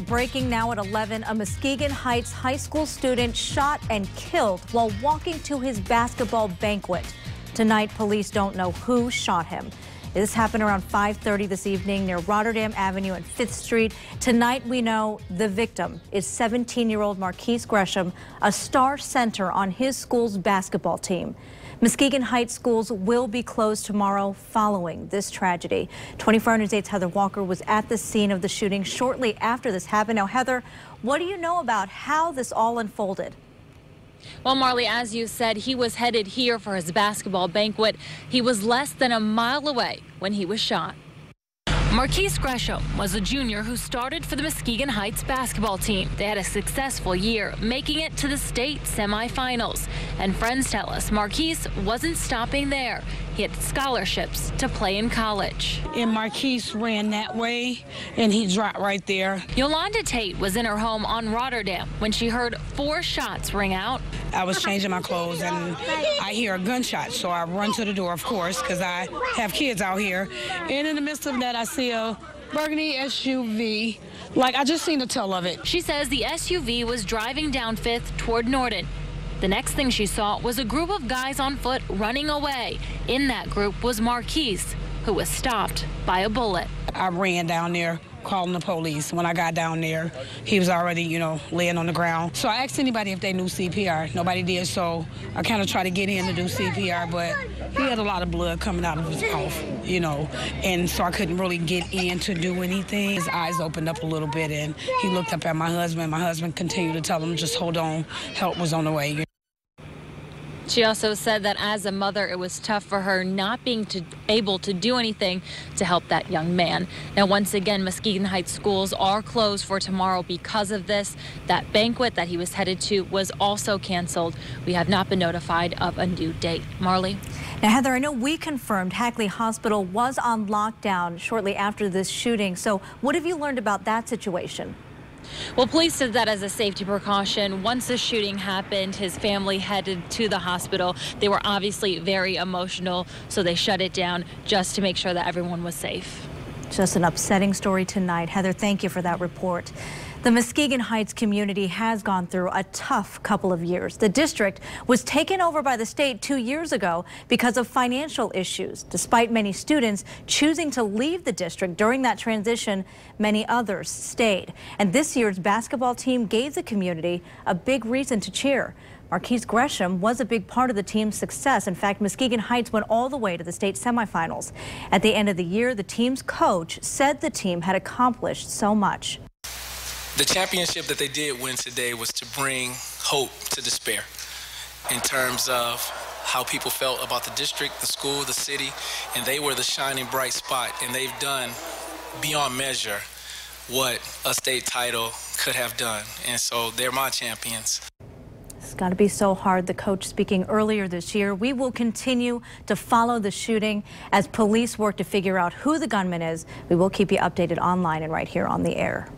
Breaking now at 11, a Muskegon Heights high school student shot and killed while walking to his basketball banquet. Tonight, police don't know who shot him. This happened around 5:30 this evening near Rotterdam Avenue and 5th Street. Tonight, we know the victim is 17-year-old Marquise Gresham, a star center on his school's basketball team. Muskegon Heights schools will be closed tomorrow following this tragedy. 24 News 8's Heather Walker was at the scene of the shooting shortly after this happened. Now, Heather, what do you know about how this all unfolded? Well, Marley, as you said, he was headed here for his basketball banquet. He was less than a mile away when he was shot. Marquise Gresham was a junior who started for the Muskegon Heights basketball team. They had a successful year, making it to the state semifinals. And friends tell us Marquise wasn't stopping there. He had scholarships to play in college. And Marquise ran that way, and he dropped right there. Yolanda Tate was in her home on Rotterdam when she heard 4 shots ring out. I was changing my clothes, and I hear a gunshot, so I run to the door, of course, because I have kids out here. And in the midst of that, I see a burgundy SUV. I just seen the tail of it. She says the SUV was driving down 5th toward Norton. The next thing she saw was a group of guys on foot running away. In that group was Marquise, who was stopped by a bullet. I ran down there, calling the police. When I got down there, he was already, laying on the ground. So I asked anybody if they knew CPR. Nobody did, so I kind of tried to get in to do CPR, but he had a lot of blood coming out of his mouth, and so I couldn't really get in to do anything. His eyes opened up a little bit, and he looked up at my husband. My husband continued to tell him, just hold on, help was on the way. She also said that as a mother, it was tough for her not being able to do anything to help that young man. Now, once again, Muskegon Heights schools are closed for tomorrow because of this. That banquet that he was headed to was also canceled. We have not been notified of a new date. Marley? Now, Heather, I know we confirmed Hackley Hospital was on lockdown shortly after this shooting. So what have you learned about that situation? Well, police said that as a safety precaution. Once the shooting happened, his family headed to the hospital. They were obviously very emotional, so they shut it down just to make sure that everyone was safe. Just an upsetting story tonight. Heather, thank you for that report. The Muskegon Heights community has gone through a tough couple of years. The district was taken over by the state 2 years ago because of financial issues. Despite many students choosing to leave the district during that transition, many others stayed. And this year's basketball team gave the community a big reason to cheer. Marquise Gresham was a big part of the team's success. In fact, Muskegon Heights went all the way to the state semifinals. At the end of the year, the team's coach said the team had accomplished so much. The championship that they did win today was to bring hope to despair in terms of how people felt about the district, the school, the city, and they were the shining bright spot, and they've done beyond measure what a state title could have done, and so they're my champions. It's got to be so hard. The coach speaking earlier this year. We will continue to follow the shooting as police work to figure out who the gunman is. We will keep you updated online and right here on the air.